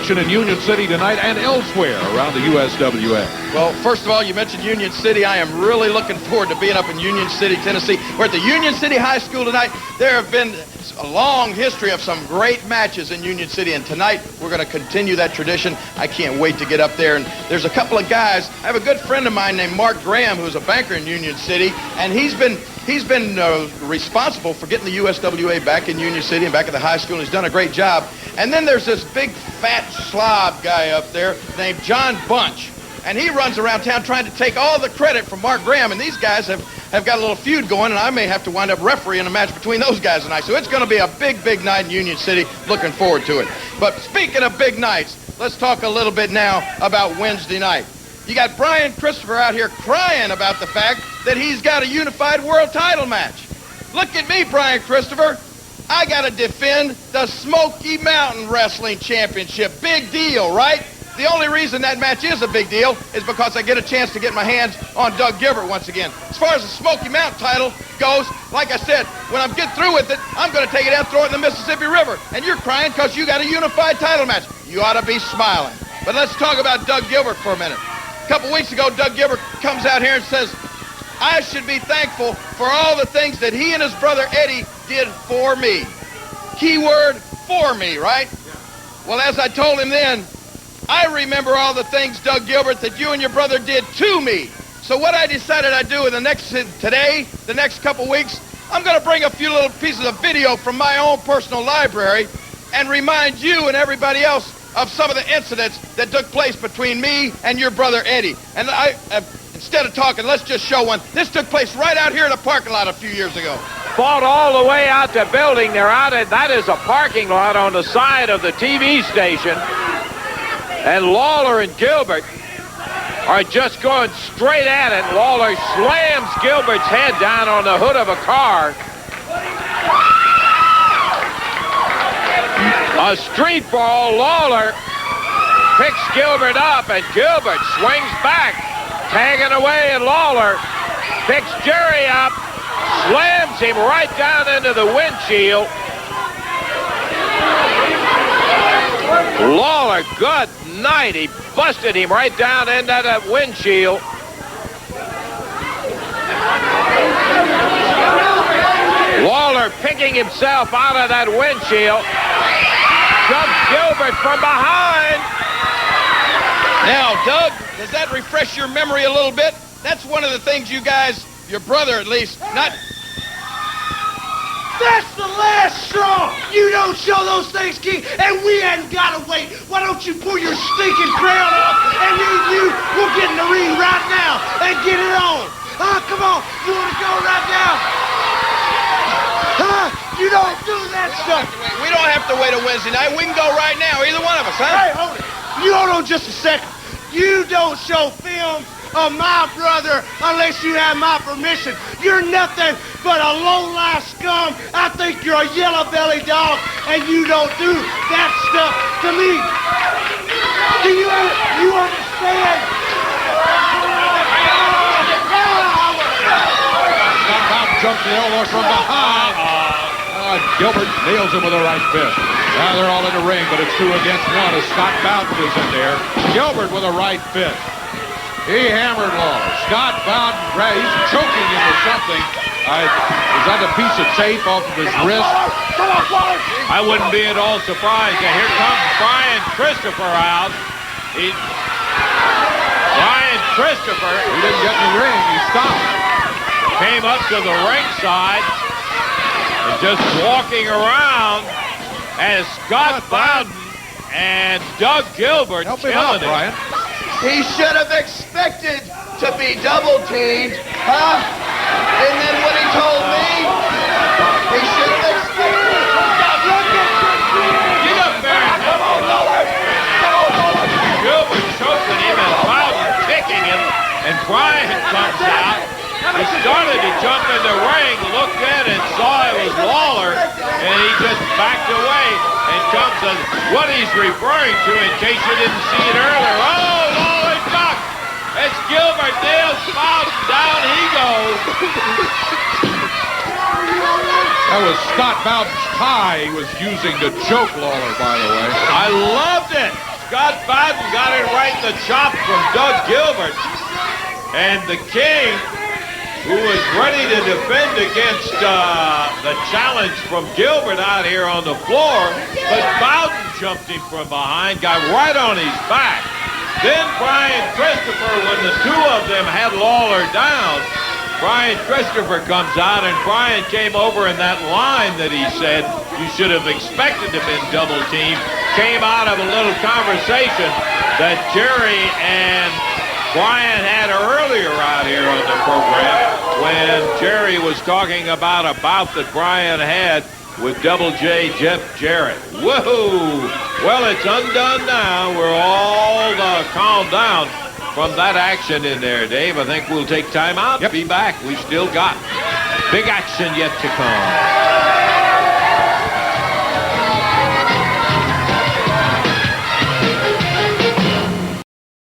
action in Union City tonight and elsewhere around the USWA. Well, first of all, you mentioned Union City. I am really looking forward to being up in Union City, Tennessee. We're at the Union City High School tonight. There have been a long history of some great matches in Union City, and tonight we're going to continue that tradition. I can't wait to get up there. And there's a couple of guys. I have a good friend of mine named Mark Graham, who's a banker in Union City, and he's been responsible for getting the USWA back in Union City and back at the high school. He's done a great job. And then there's this big fat slob guy up there named John Bunch, and he runs around town trying to take all the credit from Mark Graham. And these guys have got a little feud going, and I may have to wind up refereeing a match between those guys tonight. So it's going to be a big night in Union City. Looking forward to it. But speaking of big nights, let's talk a little bit now about Wednesday night. You got Brian Christopher out here crying about the fact that he's got a unified world title match. Look at me, Brian Christopher. I got to defend the Smoky Mountain Wrestling Championship. Big deal, right? The only reason that match is a big deal is because I get a chance to get my hands on Doug Gilbert once again. As far as the Smoky Mountain title goes, like I said, when I get through with it, I'm going to take it out and throw it in the Mississippi River. And you're crying because you got a unified title match. You ought to be smiling. But let's talk about Doug Gilbert for a minute. A couple weeks ago, Doug Gilbert comes out here and says, I should be thankful for all the things that he and his brother Eddie did for me. Keyword, for me, right? Well, as I told him then, I remember all the things, Doug Gilbert, that you and your brother did to me. So what I decided I'd do in the next couple weeks, I'm going to bring a few little pieces of video from my own personal library and remind you and everybody else of some of the incidents that took place between me and your brother Eddie. And instead of talking, let's just show one. This took place right out here in the parking lot a few years ago. Fought all the way out the building. They're out at, that is a parking lot on the side of the TV station. And Lawler and Gilbert are just going straight at it. Lawler slams Gilbert's head down on the hood of a car. A street brawl. Lawler picks Gilbert up, and Gilbert swings back, tagging away, and Lawler picks Jerry up, slams him right down into the windshield. Lawler, good night. He busted him right down into that windshield. Lawler picking himself out of that windshield. Jumps Gilbert from behind. Now, Doug, does that refresh your memory a little bit? That's one of the things you guys, your brother at least, not... That's the last straw. You don't show those things, King, and we hadn't got to wait. Why don't you pull your stinking crown off, and then we'll get in the ring right now and get it on. Come on. You want to go right now? You don't do that stuff. We don't have to wait a Wednesday night. We can go right now, either one of us, huh? Hey, hold it. You hold on just a second. You don't show films of my brother unless you have my permission. You're nothing but a low-life scum. I think you're a yellow-bellied dog, and you don't do that stuff to me. Do you understand? Jumps the elbow from behind. Gilbert nails him with a right fist. Now they're all in the ring, but it's 2 against 1 as Scott Bowden is in there. Gilbert with a right fist. He hammered Lawler. Scott Bowden, he's choking him with something. Is that a piece of tape off of his wrist? I wouldn't be at all surprised. And here comes Brian Christopher out. Brian Christopher. He didn't get in the ring. He stopped. Came up to the ringside and just walking around as Scott Bowden and Doug Gilbert help him out, Brian. He should have expected to be double-teamed, huh? And then what he told me, he should have expected. Get up there. Gilbert choking him and Bowden kicking him, and Brian comes out. He started to jump in the ring, looked at it, saw it was Lawler, and he just backed away and comes to what he's referring to in case you didn't see it earlier. Oh, Lawler ducked. It's Gilbert nails Bowden. Down he goes. That was Scott Bowden's tie he was using to choke Lawler, by the way. I loved it. But Bowden got it right in the chop from Doug Gilbert. And the King, who was ready to defend against the challenge from Gilbert out here on the floor, but Bowden jumped him from behind, got right on his back. Then Brian Christopher, when the two of them had Lawler down, Brian Christopher comes out, and Brian came over in that line that he said you should have expected to have been double teamed, came out of a little conversation that Jerry and Brian had earlier out here on the program when Jerry was talking about a bout that Brian had with Double J Jeff Jarrett. Whoa! Well, it's undone now. We're all calmed down from that action in there, Dave. I think we'll take time out. Yep. Be back. We still got big action yet to come.